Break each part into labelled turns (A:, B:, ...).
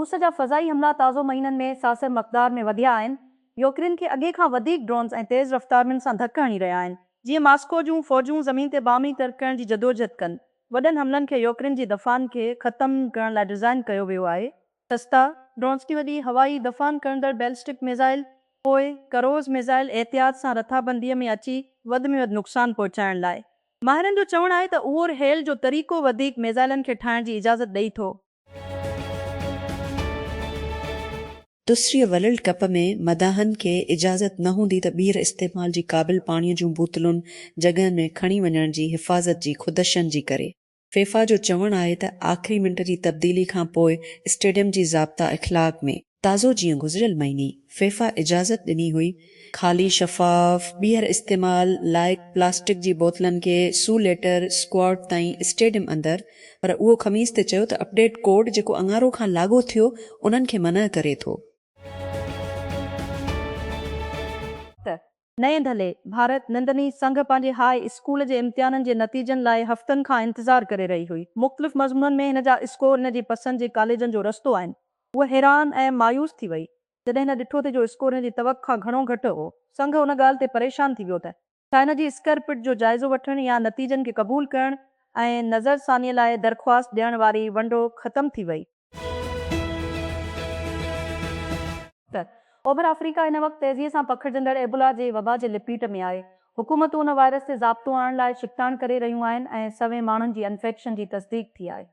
A: रूस जा फ़ज़ाई हमला ताज़ो महीननि में सासिर मक़दार में वधिया आहिनि। यूक्रेन खे अॻे खां वधीक ड्रोन्स ऐं तेज़ रफ़्तारनि सां धकु हणी रहिया आहिनि। जीअं मास्को जूं फ़ौजूं ज़मीन ते बामी तरकण जी जदोजहद कनि। वॾनि हमलनि खे यूक्रेन जी दफ़ान खे ख़तमु करण लाइ डिज़ाइन कयो वियो आहे। सस्ता ड्रोन्स की वॾी हवाई दफ़ान कंदड़ बैलिस्टिक मिज़ाइल, पोइ क्रूज़ मिज़ाइल एहतियात सां रथाबंदीअ में अची वधि में वधि नुक़सानु पहुचाइण लाइ। माहिरनि जो चवणु आहे त उहो हेल जो तरीक़ो वधीक मिज़ाइलनि खे ठाहिण जी इजाज़त ॾेई थो।
B: दूसरी वर्ल्ड कप में मदाहनि खे इजाज़त न हूंदी त ॿीहर इस्तेमाल जी क़ाबिल पाणीअ जूं बोतलुनि जॻहनि में खणी वञण जी हिफ़ाज़त जी ख़ुदशनि जी करे। फीफा जो चवणु आहे त आख़िरी मिंट जी तब्दीली खां पोइ स्टेडियम जी ज़ाब्ता इख़लाक़ में ताज़ो जीअं गुज़िरियल महीने फीफा इजाज़त ॾिनी हुई ख़ाली शफ़ाफ़ ॿीहर इस्तेमाल लाइक़ प्लास्टिक जी बोतलनि खे सू लेटर स्क्वाड ताईं स्टेडियम अंदरि, पर उहो ख़मीस ते चयो त अपडेट कोड जेको अंगारो खां लागू थियो उन्हनि खे मना करे थो।
A: नए ढले भारत नंदनी संघ पंहिंजे हाई स्कूल जे इम्तिहाननि जे नतीजनि लाइ हफ़्तनि खां इंतज़ारु करे रही हुई। मुख़्तलिफ़ मज़मूननि में हिन जा स्कोर हिन जी पसंदि जे कॉलेजनि जो रस्तो आहिनि। उहा हैरान ऐं मायूस थी वई जॾहिं हिन ॾिठो त जो स्कोर हिन जी तवक़ खां घणो घटि हो। संघ हुन ॻाल्हि ते परेशान थी वियो त छा हिन जी स्करपिट जो जाइज़ो वठणु या नतीजनि खे क़बूल करणु ऐं नज़रसानीअ लाइ दरख़्वास्त ॾियण वारी वंडो ख़तमु थी वई। ओभर अफ्रीका हिन वक़्तु तेज़ीअ सां पखिड़िजंदड़ एबोला जे वबा जे लिपीट में आहे। हुकूमतूं उन वायरस ते ज़ाब्तो आणण लाइ छिकताण करे रहियूं आहिनि ऐं सवें माण्हुनि जी इन्फेक्शन जी तस्दीक थी आहे।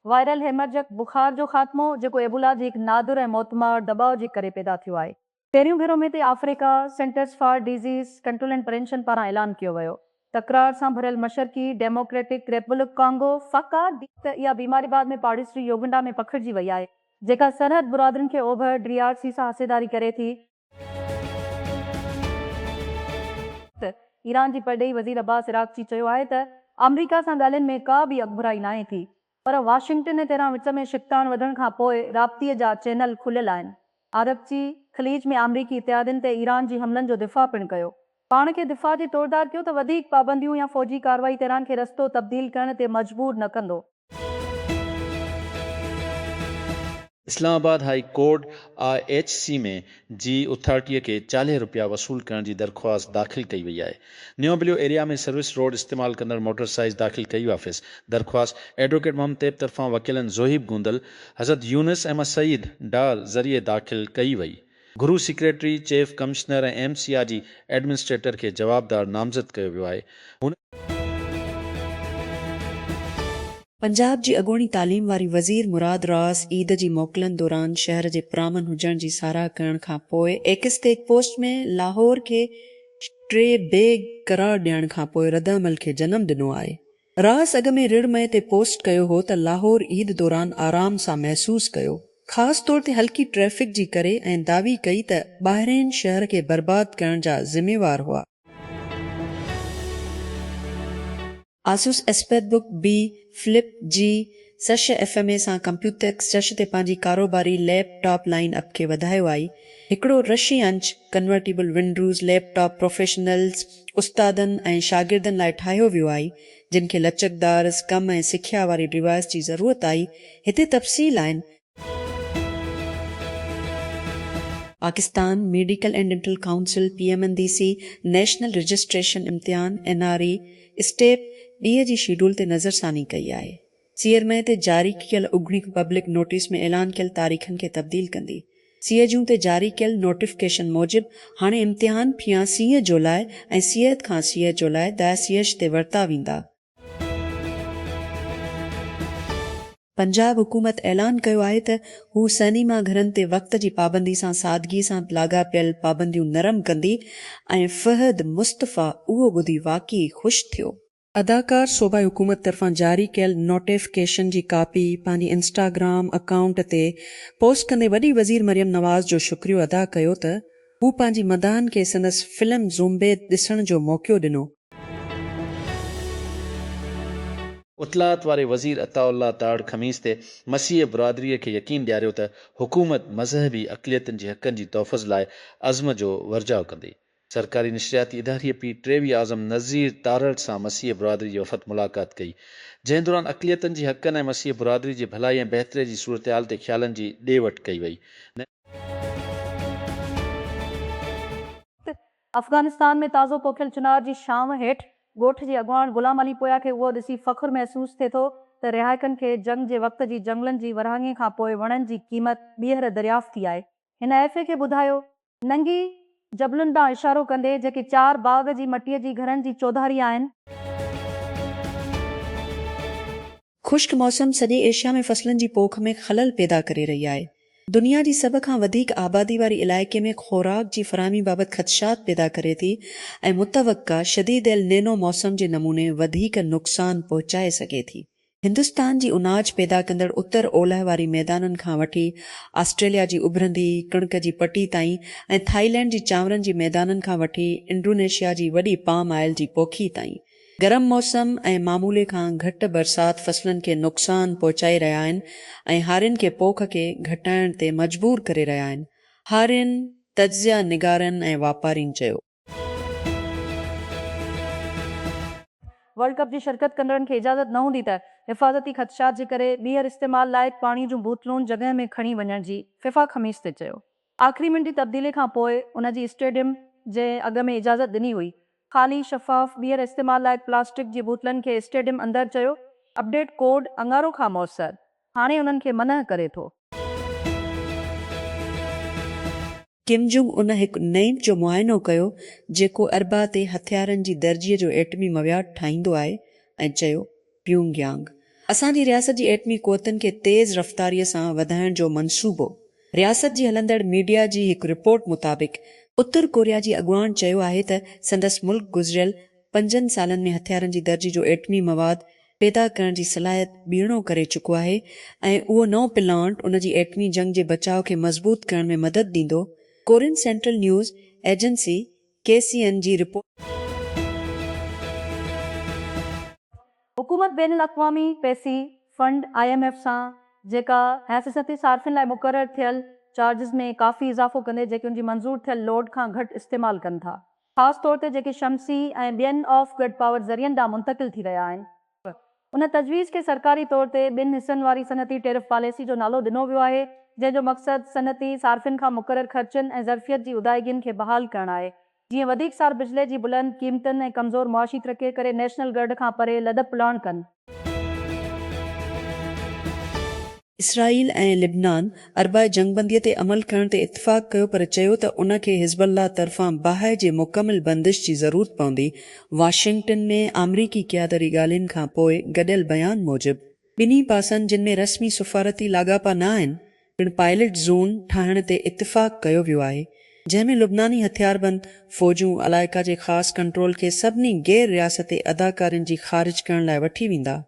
A: वायरल हेमरजक बुखार जो ख़ात्मो जेको एबोला जी हिकु नादिर ऐं मोतमार दॿाउ जे करे पैदा थियो आहे। पहिरियों भेरो में ते Africa centres for disease control and prevention पारां ऐलान कयो वियो। तकरार सां भरियल मशरक़ी डेमोक्रेटिक रिपब्लिक कांगो फ़का इहा बीमारी बाद में पहाड़ी योगंडा में पखिड़िजी वई आहे, जेका सरहद बुरादरनि खे ओभर DRC सां हिसेदारी करे थी। ईरान जी परॾेही वज़ीर अब्बास इराक़ची चयो आहे त अमरीका सां ॻाल्हियुनि में का बि अॻुभराई नाहे थी, पर वाशिंगटन ऐं तेहरान विच में शिकतान वधण खां पोइ राब्तीअ जा चैनल खुलियल आहिनि। अरबची ख़लीज में अमरीकी इत्यादियुनि ते ईरान जी हमलनि जो दिफ़ा पिणु कयो। पाण खे दिफ़ा जी तोड़दार कयो त वधीक पाबंदियूं या फ़ौजी कार्रवाई तेहरान खे रस्तो तब्दील करण ते मजबूर न कंदो।
C: इस्लामाबाद हाई कोर्ट IHC में जी अथॉरिटीअ खे ₹40 वसूल करण जी दरख़्वास्त दाख़िल कई वई आहे। न्योबिलियो एरिया में सर्विस रोड इस्तेमाल कंदड़ मोटरसाइकिल दाख़िल कई वाफ़िस। दरख़्वास्त एडवोकेट मोहम्मद तैब तरफ़ां वकीलनि ज़ोहिब गुंदल, हज़रत यूनुस अहमद सईद डार ज़रिए दाख़िल कई वई। गुरु सेक्रेटरी चीफ कमिश्नर ऐं MCR जी एडमिनिस्ट्रेटर खे जवाबदार नामज़द कयो वियो आहे।
B: पंजाब जी अॻूणी तालीम वारी वज़ीर मुराद रास ईद जी मोकलनि दौरान शहर जे पुरअमन हुजण जी साराह करण खां पोइ एक्स ते पोस्ट में लाहौर खे 3 बेक़रार ॾियण खां पोइ रद्दअमल खे जनम ॾिनो आहे। रास अॻ में रिड़मय ते पोस्ट कयो हो त लाहौर ईद दौरान आराम सां महसूस कयो, ख़ासि तौर ते हल्की ट्रैफ़िक जी करे, ऐं दावी कई त ॿाहिरिन शहर खे बर्बाद करण जा ज़िम्मेवार हुआ। आसूस एस्पेथ बी फ्लिप जी सश FMA सां कंप्यूटेक्स जश ते पंहिंजी कारोबारी लैपटॉप लाइन अप खे वधायो आई। हिकिड़ो रशी अंच कन्वर्टेबल विंडोज़ लैपटॉप प्रोफेशनल्स, उस्तादनि ऐं शागिर्दनि लाइ ठाहियो वियो आहे, जिन खे लचकदार कम ऐं सिख्या वारी डिवाइस जी ज़रूरत आई। हिते तफ़सील आहिनि। Pakistan medical and dental council PMNDC national registration इम्तिहान NRE स्टेप 2 जी शेड्यूल ते नज़रसानी कई आहे। सीएरमए ते जारी कयल उघड़ी पब्लिक नोटिस में ऐलान कयल तारीख़नि खे तब्दील कंदी। सीएजूं ते जारी कयल नोटिफिकेशन मूजिबि हाणे इम्तिहान 4 जुलाई ऐं सियत खां 6 जुलाई दासियश ते वरिता वेंदा। पंजाब हुकूमत ऐलान कयो आहे त हू सिनेमा घरनि ते वक़्त जी पाबंदी सां सादगी सां लाॻापियल पाबंदियूं नरम कंदी, ऐं फहद मुस्तफ़ा उहो ॿुधी वाक़ई ख़ुशि थियो। अदाकार सूबाई हुकूमत तरफ़ां जारी कयल नोटिफिकेशन जी कापी पंहिंजी इंस्टाग्राम अकाउंट ते पोस्ट कंदे वॾी वज़ीर मरियम नवाज़ जो शुक्रियो अदा कयो त हू पंहिंजी मदाहन खे संदसि फिल्म ज़ोंबेद ॾिसण जो मौक़ो ॾिनो।
C: उतलात वारे वज़ीर अताउल्लाह ताड़ ख़मीस ते मसीह बिरादरीअ खे यकीन ॾियारियो त हुकूमत मज़हबी अक़लियतुनि जे हक़नि जी तहफ़ुज़ लाइ अज़्म जो वर्जाउ कंदी। सरकारी नशरियाती इदारे पी टेवी आज़म नज़ीर तारड़ सां मसीह बुरादरी जी वफ़द मुलाक़ात कई, जंहिं दौरान अक़लियतनि जी हक़नि ऐं मसीह बुरादरी जी भलाई ऐं बहितरी जी सूरत हाल ते ख़्यालनि जी ॾे वठि कई वई।
A: अफ़गानिस्तान में ताज़ो पोखियल चुनाव जी शाम हेठि ॻोठ जे अॻुवाण ग़ुलाम अली पोया खे उहो ॾिसी फ़ख़्रु महसूसु थिए थो त रिहायकनि खे जंग जे वक़्त जी जंगलनि जी वरहाङे खां पोइ वणनि जी क़ीमत ॿीहर दरियाफ़्त थी आहे। हिन एफ़ए खे ॿुधायो नंगी जबलुनि ॾांहुं इशारो कंदे जेके 4 बाग़ जी मटीअ जी घरनि जी चौधारी आहिनि।
B: ख़ुश्क मौसम सॼे एशिया में फसलनि जी पोख में ख़लल पैदा करे रही आहे। दुनिया जी सभ खां वधीक आबादी वारी इलाइक़े में ख़ोराक जी फ़राहमी बाबति ख़दशात पैदा करे थी ऐं मुतवक़ा शदीद एल नेनो मौसम जे नमूने वधीक नुक़सान पहुचाए सघे थी। हिंदुस्तान जी उनाज पैदा कंदड़ उत्तर ओलह वारी मैदाननि खां वठी ऑस्ट्रेलिया जी उभरंदी कणिक जी पटी ताईं ऐं थाईलैंड जी चांवरनि जी मैदाननि खां वठी इंडोनेशिया जी वॾी पाम आयल जी पोखी ताईं गरम मौसम ऐं मामूले खां घटि बरसात फसलनि खे नुक़सान पहुचाए रहिया आहिनि ऐं हारियुनि खे पोख खे घटाइण ते मजबूर करे रहिया आहिनि, हारियुनि, तज्ज़िया निगारनि ऐं वापारियुनि चयो।
A: वर्ल्ड कप जी शिरकत कंदड़नि खे इजाज़त न हूंदी त हिफ़ाज़ती ख़दशात जे करे ॿीहर इस्तेमाल लाइक़ पाणी जूं बोतलूं जॻह में खणी वञण जी फ़िफ़ा ख़मीस ते चयो। आख़िरी मिंट जी तब्दीली खां पोइ उन जी स्टेडियम जे अॻ में इजाज़त ॾिनी हुई। ख़ाली शफ़ाफ़ ॿीहर इस्तेमाल लाइक़ प्लास्टिक जी बोतलनि खे स्टेडियम अंदरि चयो। अपडेट कोड अंगारो खां मौसर हाणे उन्हनि खे मना करे थो।
B: किम जोंग उन हिकु नईम जो मुआइनो कयो जेको अरबा ते हथियारनि जी दर्जीअ जो एटमी मवियाद ठाहींदो आहे ऐं चयो, प्यूंगयांग असांजी रियासत जी एटमी क़ुवतनि खे तेज़ रफ़्तारीअ सां वधाइण जो मंसूबो। रियासत जी हलंदड़ मीडिया जी हिकु रिपोर्ट मुताबिक़ उत्तर कोरिया जी अॻुवाण चयो आहे त संदसि मुल्क गुज़िरियल 5 सालनि में हथियारनि जी दर्जी जो एटमी मवाद पैदा करण जी सलाहियत ॿीणो करे चुको आहे ऐं उहो नओं प्लांट उन जी एटमी जंग जे बचाव खे मज़बूत करण में मदद ॾींदो। Korean central news agency KCN जी रिपोर्ट।
A: हुकूमत बैनुल अक़वामी पैसी फंड IMF सां जेका हैफ़िज़ती सार्फ़िन लाइ मुक़ररु थियल चार्जिस में काफ़ी इज़ाफ़ो कंदे जेके उनजी मंज़ूर थियल लोड खां घटि इस्तेमालु कनि था, ख़ासि तौर ते जेके शमसी ऐं ॿियनि ऑफ ग्रिड पावर ज़रियनि ॾांहुं मुंतक़िल थी रहिया आहिनि। उन तजवीज़ खे सरकारी तौर ते 2 हिसनि वारी सनती टेरिफ पॉलिसी जो नालो ॾिनो वियो आहे, जंहिंजो मक़सदु सनती सार्फ़िन खां मुक़ररु ख़र्चनि ऐं ज़र्फ़ियत जी उदायगियुनि खे बहाल करणु आहे, जीअं वधीक सार बिजली जी बुलंद क़ीमतनि ऐं कमज़ोर मुआशी तरक़े करे नेशनल ग्रिड खां परे लदप पुलाण कनि।
B: इसराइल ऐं लिबनान अरबा जंगबंदीअ ते अमल करण ते इत्तिफ़ाक़ कयो पर चयो त उन खे हिज़बुल्लाह तरफ़ां बाहि जे मुकमिल बंदिश जी ज़रूरत पवंदी। वाशिंगटन में अमरीकी क़यादती ॻाल्हियुनि खां पोइ गॾियल बयान मूजिबि ॿिन्ही पासनि जिन में रस्मी सफ़ारती लाॻापा न आहिनि पिणु पायलट ज़ोन ठाहिण ते इत्तिफ़ाक़ कयो वियो आहे, जंहिंमें लुबनानी हथियारबंद फ़ौजूं इलाइक़ा जे ख़ासि कंट्रोल खे सभिनी गैर रियासती अदाकारनि जी ख़ारिज करण लाइ वठी वेंदा।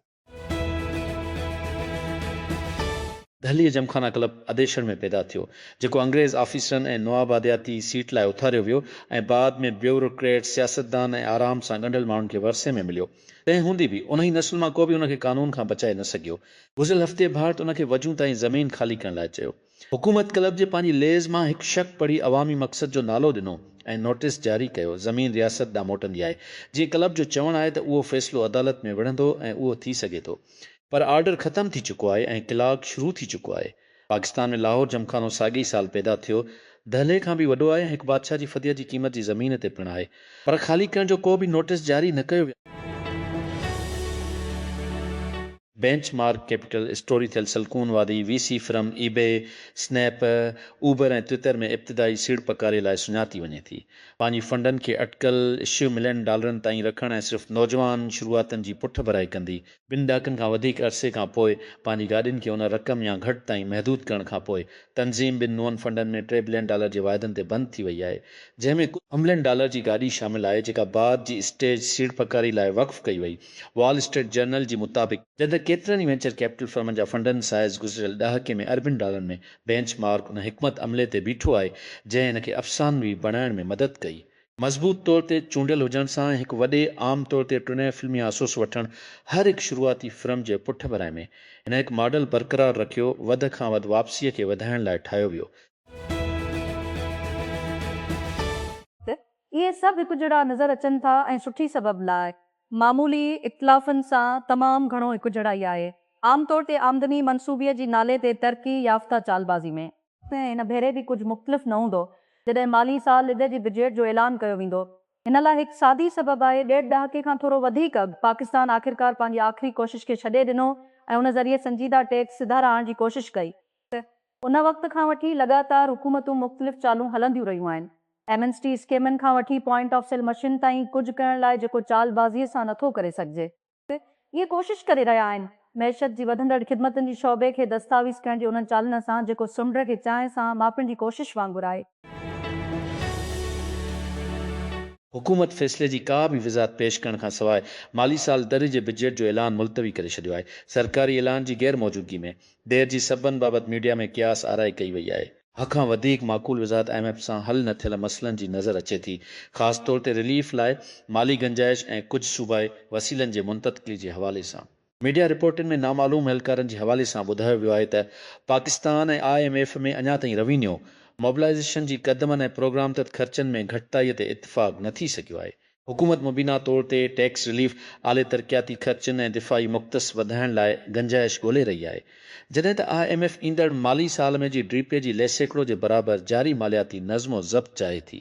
C: दहलीअ जमखाना क्लब अदेशर में पैदा थियो, जेको अंग्रेज़ ऑफिसरनि ऐं नवाबादियाती सीट लाइ उथारियो वियो ऐं बाद में ब्यूरोक्रेट, सियासतदान ऐं आराम सां ॻंढियल माण्हुनि खे वरसे में मिलियो। तंहिं हूंदी बि उन ई नस्ल मां को बि उनखे कानून खां बचाए न सघियो। गुज़िरियल हफ़्ते भारत उनखे वजूं ताईं ज़मीन ख़ाली करण लाइ चयो। हुकूमत क्लब जे पंहिंजी लेज़ मां हिकु शक पढ़ी अवामी मक़सद जो नालो ॾिनो ऐं नोटिस जारी कयो। ज़मीन रियासत ॾांहुं मोटंदी आहे। जीअं क्लब जो चवणु आहे त उहो फ़ैसिलो अदालत में विढ़ंदो ऐं उहो थी सघे थो, पर ऑर्डर ख़तम थी चुको आहे ऐं क्लाक शुरू थी चुको आहे। पाकिस्तान में लाहौर जमखानो साॻी साल पैदा थियो। दहले खां बि वॾो आहे ऐं हिकु बादशाह जी फदीअ जी क़ीमत जी ज़मीन ते पिणु आहे, पर ख़ाली करण जो को बि नोटिस जारी न कयो वियो। बेंचमार्क कैपिटल स्टोरी थियल सलकून वादी VC firm eBay, snap, Uber ऐं ट्विटर में इब्तिदाई सीड़पकारे लाइ सुञाती वञे थी। पंहिंजी फंडनि खे अटकल $1 मिलियन ताईं रखण ऐं सिर्फ़ु नौजवान शुरूआतनि जी पुठ भराई कंदी। 2 ॾहाकनि खां वधीक अरसे खां पोइ पंहिंजी गाॾियुनि खे उन रक़म या घटि ताईं महदूद करण खां पोइ तनज़ीम ॿिनि नुअनि फंडनि में $3 बिलियन जे वाइदनि ते बंदि थी वई आहे, जंहिंमें $1 मिलियन जी गाॾी शामिल आहे जेका बाद जी स्टेज सीड़पकारी लाइ वक़्फ़ कई वई। वॉल स्ट्रीट जर्नल जी मुताबिक़ जॾहिं केतिरनि ई वेंचर कैपिटल फर्मनि जा फंडनि साइज़ गुज़िरियल ॾहाके में $अरबनि में बेंचमार्क उन हिकमत अमले ते बीठो आहे जंहिं हिन खे अफ़सानवी बणाइण में मदद कई। मज़बूत तौर ते चूंडियल हुजण सां हिकु वॾे आम तौर ते टुने फिल्मी आसूस वठणु हर हिकु शुरूआती फिल्म जे पुठ भराए में हिन हिकु मॉडल बरक़रार रखियो, वधि खां वधि वापसीअ खे वधाइण लाइ ठाहियो वियो।
A: इहे सभु हिकु जहिड़ा नज़र अचनि था ऐं सुठी सबब लाइ मामूली इख़्तिलाफ़नि सां तमामु घणो हिकु जहिड़ा ई आहे। आमतौर ते आमदनी मनसूबीअ जी नाले ते तरक़ी याफ़्ता चालबाज़ी में ऐं हिन भेरे बि कुझु मुख़्तलिफ़ न हूंदो जॾहिं माली साल इदे जी बजट जो ऐलान कयो वेंदो। हिन लाइ हिकु सादी सबब आहे, 1.5 ॾहाके खां थोरो वधीक पाकिस्तान आख़िरकार पंहिंजी आख़िरी कोशिश खे छॾे ॾिनो ऐं उन ज़रिए संजीदा टैक्स सिधा आणण जी कोशिश कई। उन वक़्त खां वठी लगातार हुकूमतूं मुख़्तलिफ़ चालूं हलंदियूं रहियूं आहिनि। एमएनएसटी स्कीमनि खां वठी पॉइंट ऑफ सेल मशीन ताईं कुझु करण लाइ जेको चालबाज़ीअ सां नथो करे सघिजे। इहे कोशिश करे रहिया आहिनि मैशत जी वधंदड़ ख़िदमतनि जी शोबे खे दस्तावेज़ करण जे उन्हनि चालनि सां जेको समुंड खे चांहि सां मापण जी कोशिश वांगुरु आहे।
C: हुकूमत फ़ैसिले जी का बि वज़ाहत पेश करण खां सवाइ माली साल दर जे बजट जो ऐलान मुलतवी करे छॾियो आहे। सरकारी ऐलान जी गैर मौजूदगी में देर जी सबबनि बाबति मीडिया में क़यास आराई कई वई आहे। हखां वधीक माक़ूल वज़ाहत IMF सां हल न थियल मसइलनि जी नज़र अचे थी, ख़ासि तौर ते रिलीफ लाइ माली गंजाइश ऐं कुझु सूबाई वसीलनि जे मुंतक़िली जे हवाले सां। मीडिया रिपोर्टनि में नामालूम एहलकारनि जे हवाले सां ॿुधायो वियो आहे त पाकिस्तान ऐं IMF में अञा ताईं रवीनियो मोबिलाइज़ेशन जी क़दमनि ऐं प्रोग्राम तहत ख़र्चनि में घटिताईअ ते इतफ़ाक़ न थी सघियो आहे। हुकूमत मुबीना तौर ते टैक्स रिलीफ, आले तरक़ियाती ख़र्चनि ऐं दिफ़ाई मुख़्तस वधाइण लाइ गंजाइश ॻोल्हे रही आहे, जॾहिं त IMF ईंदड़ माली साल में जी ड्रीपे जी लेसेकड़ो जे बराबरि जारी मालियाती नज़्मो ज़ब्त चाहे थी।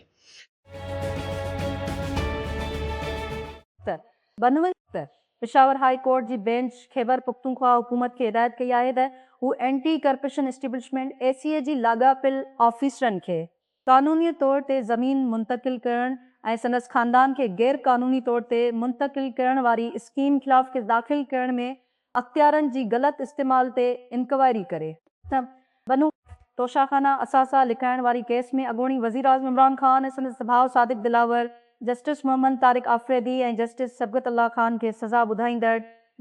A: पेशावर हाई कोर्ट जी बेंच ख़ैबर पख्तूनख्वा हुकूमत खे हिदायत कई आहे त हू एंटी करप्शन एस्टेब्लिशमेंट ACA जी लाॻापियल ऑफिसरनि खे क़ानूनी तौर ते ज़मीन मुंतक़िल करण ऐं संदसि ख़ानदान खे गैर क़ानूनी तौर ते मुंतक़िल करण वारी स्कीम ख़िलाफ़ केस दाख़िल करण में अख़्तियारनि जी ग़लति इस्तेमाल ते इंक्वायरी करे। बनू तोशाखाना असासा लिकाइण वारी केस में अॻूणी वज़ीर आज़म इमरान ख़ान ऐं संदसि भाउ सादिक दिलावर जस्टिस मोहम्मद तारिक आफरीदी ऐं जस्टिस सबक़त अल्लाह ख़ान खे सज़ा ॿुधाईंदड़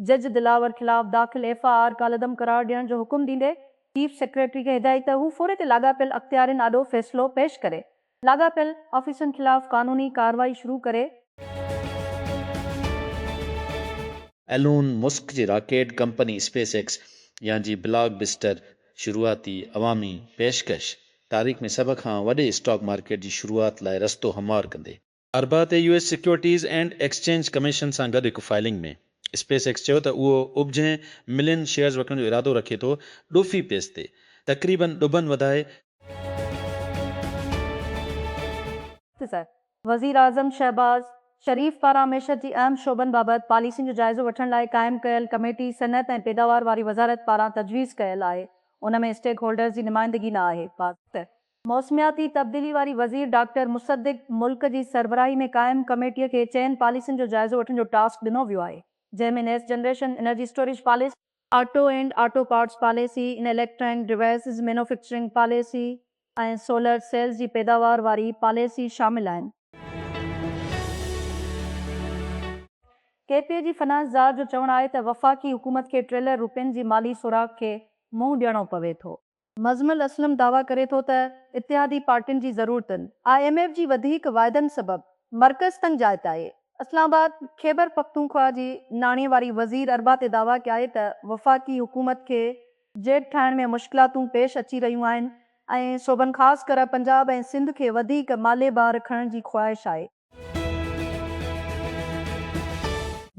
A: जज दिलावर ख़िलाफ़ दाख़िल FIR कालदम करार ॾियण जो हुकुम ॾींदे चीफ सेक्रेटरी खे हिदायत त हू फ़ौरे ते लाॻापियल अख़्तियारनि आॾो फ़ैसिलो पेश करे लाॻापियल ऑफिसरनि ख़िलाफ़ क़ानूनी कार्रवाई शुरू करे।
C: एलोन मस्क जी रॉकेट कंपनी स्पेस एक्स या जी ब्लॉकबस्टर शुरूआती अवामी पेशकश तारीख़ में सभ खां वॾे स्टॉक मार्केट जी शुरूआत लाइ रस्तो हमवार कंदे अरबा ते US securities and exchange commission सां गॾु हिकु फाइलिंग में स्पेस एक्स चयो त उहो उबजं मिलियन शेयर्स वठण जो इरादो रखे थो, ॾोफी पेस ते तक़रीबन ॾुबन वधाए।
A: वज़ीर आज़म शहबाज शरीफ़ पारां मैशत जी अहम शोबनि बाबति पॉलिसियुनि जो जाइज़ो वठण लाइ क़ाइमु कयल कमेटी सनत ऐं पैदावार वारी वज़ारत पारां तजवीज़ कयल आहे। उन में स्टेक होल्डर्स जी नुमाइंदगी न आहे। मौसमियाती तब्दीली वारी वज़ीर डॉक्टर मुसद्दिक़ मुल्क जी सरबराही में क़ाइमु कमेटीअ खे चइनि पॉलिसियुनि जो जाइज़ो वठण जो टास्क ॾिनो वियो आहे, जंहिंमें next generation energy storage policy, auto and auto parts policy, इन इलेक्ट्रॉनिक डिवाइसिस मैन्युफैक्चरिंग पॉलिसी ऐं सोलर सेल्स जी पैदावार वारी पॉलिसी शामिल आहिनि। KPA जी फ़नाज़ ज़ार जो चवणु आहे त वफ़ाक़ी हुकूमत खे ट्रिलियन रुपयनि जी माली सुराख़ खे मुंहुं ॾियणो पवे थो। मज़मुल असलम दावा करे थो त इत्तेहादी पार्टियुनि जी ज़रूरतुनि IMF जी वधीक वाइदनि सबबि मर्कज़ तंग जाइ ते आहे। इस्लामाबाद ख़ैबर पख्तूनख्वा जी नाणीअ वारी वज़ीर अरबा ते दावा कया आहे त वफ़ाक़ी हुकूमत खे जेट ठाहिण में मुश्किलातूं पेश अची रहियूं आहिनि ऐं सोबनि ख़ासि कर पंजाब ऐं सिंध खे वधीक मालेबार खणण जी ख़्वाहिश आहे।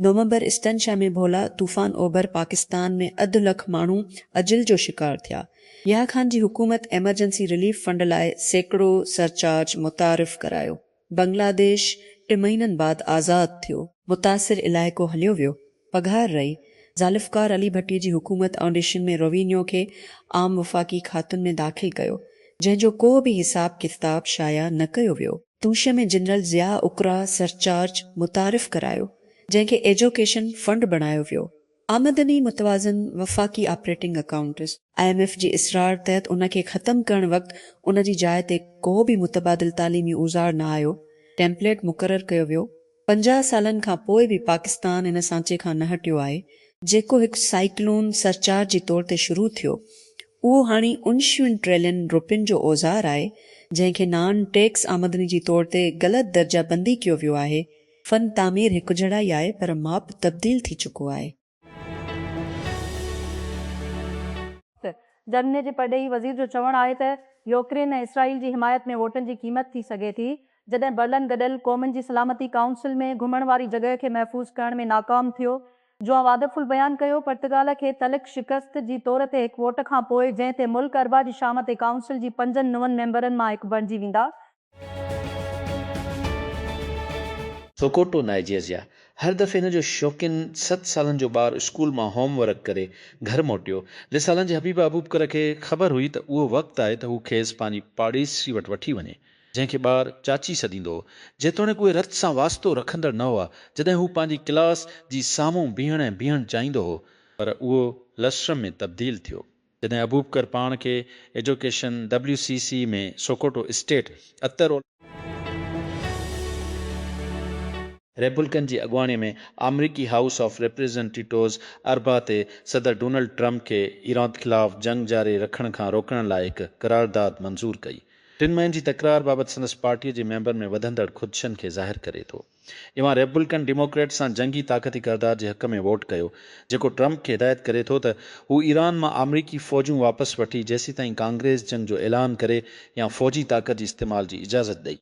B: नवंबर इस्तंशा में भोला तूफ़ान ओभर पाकिस्तान में 1.5 लाख माण्हू अजिल जो शिकार थिया। या ख़ान जी हुकूमत एमरजेंसी रिलीफ फंड लाइ सैकड़ो सरचार्ज मुतारिफ़ करायो। बांग्लादेश 3 महीननि बाद आज़ाद थियो। मुतासिर इलाइक़ो हलियो वियो। पघार रही। ज़ालिफ़कार अली भट्टी जी हुकूमत ऑडिशन में रवीनियो खे आम वफ़ाक़ी खातुनि में दाख़िल कयो, जंहिंजो को बि हिसाब किताब शाया न कयो वियो। तूश में जनरल ज़िया उकरा सरचार्ज मुतारिफ़ करायो, जंहिंखे एजुकेशन फंड बणायो वियो। आमदनी मुतवाज़न वफ़ाक़ी ऑपरेटिंग अकाउंट्स IMF जी इसरार तहत उन खे ख़त्म करण वक़्तु उन जी जाइ ते को बि मुतबादिल तालीमी उज़ार न आयो। टेम्पलेट मुक़ररु कयो वियो। 50 सालनि खां पोइ बि पाकिस्तान इन सांचे खां न हटियो आहे, जेको हिकु साइक्लोन सरचार्ज जी तौर ते शुरू थियो। उहो हाणे 69 ट्रिलियन रुपयनि जो औज़ार आहे, जंहिंखे नॉन टैक्स आमदनी जी तौर ते ग़लति दर्जा बंदी कयो वियो आहे। फन तामीर हिकु जहिड़ा ई आहे, पर माप तब्दील थी चुको आहे।
A: जर्मनी जे परॾेही वज़ीर जो चवणु आहे त यूक्रेन ऐं इसराइल जी हिमायत में वोटनि जी क़ीमत थी सघे थी, जॾहिं बर्लिन गॾियल क़ौमुनि जी सलामती काउंसिल में घुमण वारी जॻह खे महफ़ूज़ करण में नाकाम थियो। जो वादफ़ुल बयानु कयो पुर्तगाल खे तलिक़ शिकस्त जी तौर ते हिकु वोट खां पोइ, जंहिं ते मुल्क अरबा जी शाम ते काउंसिल जी 5 नुअनि मेंबरनि मां हिकु बणिजी वेंदा।
C: Sokoto Nigeria. हर दफ़े इन जो शौक़ीन 7 सालनि जो ॿारु स्कूल मां होमवर्क करे घर मोटियो। लिसालनि जे हबीबा अबूबकर खे ख़बर हुई त उहो वक़्तु आहे त हू खेसि पंहिंजी पाड़ेसी वटि वठी वञे, जंहिंखे ॿारु चाची सॾींदो हो। जेतोणीकि उहे रत सां वास्तो रखंदड़ न हुआ, जॾहिं हू पंहिंजी क्लास जी साम्हूं बीहणु चाहींदो हो, पर उहो लस्ट्रम में तब्दील थियो। जॾहिं अबूबकर पाण खे एजुकेशन WCC में सोकोटो स्टेट अतर रेपुल्कन जी अॻुवाणी में अमरीकी हाउस ऑफ रिप्रेजेंटेटिव्स अरबा ते सदर डोनाल्ड ट्रंप खे ईरान ख़िलाफ़ जंग जारी रखण खां रोकण लाइ हिकु करारदाद मंज़ूर कई। 3 महीननि जी तकरार बाबति संदसि पार्टीअ जे मेंबर में वधंदड़ ख़ुदशनि खे ज़ाहिर करे थो। इहा रेपुल्कन डेमोक्रेट सां जंगी ताक़ती किरदार जे हक़ में वोट कयो, जेको ट्रंप खे हिदायत करे थो त हू ईरान मां अमरीकी फ़ौजूं वापसि वठी जेसीं ताईं कांग्रेस जंग जो ऐलान करे या फ़ौजी ताक़त जी इस्तेमाल जी इजाज़त ॾेई।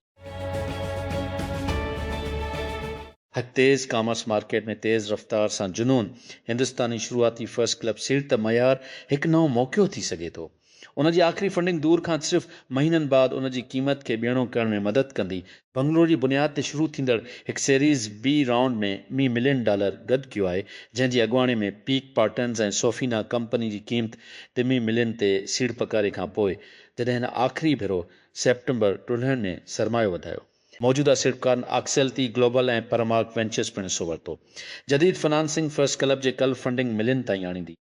C: तेज़ कॉमर्स मार्केट में तेज़ रफ़्तार सां जुनून हिंदुस्तानी शुरूआती फर्स्ट क्लब सीड़ त मयार हिकु नओं मौक़ियो थी सघे थो। उन जी आख़िरी फंडिंग दूर खां सिर्फ़ महीननि बाद उन जी क़ीमत खे ॿीणो करण में मदद कंदी। बंगलोर जी बुनियाद ते शुरू थींदड़ हिकु सीरीज़ B राउंड में $1 मिलियन गॾु कयो आहे, जंहिं जी अॻुवाणी में पीक पार्टन्स ऐं सोफीना कंपनी जी क़ीमत $3 मिलियन ते सीड़ पकारे खां पोइ, जॾहिं हिन आख़िरी भेरो सेप्टेंबर 20 में सरमायो वधायो। मौजूदा सिड़पकारन एक्सेलटी ग्लोबल ऐं परमार्क वेंचर्स पिणु हिसो वरितो। जदीद फाइनेंसिंग फर्स्ट क्लब जे कल फंडिंग मिलियन ताईं आणींदी।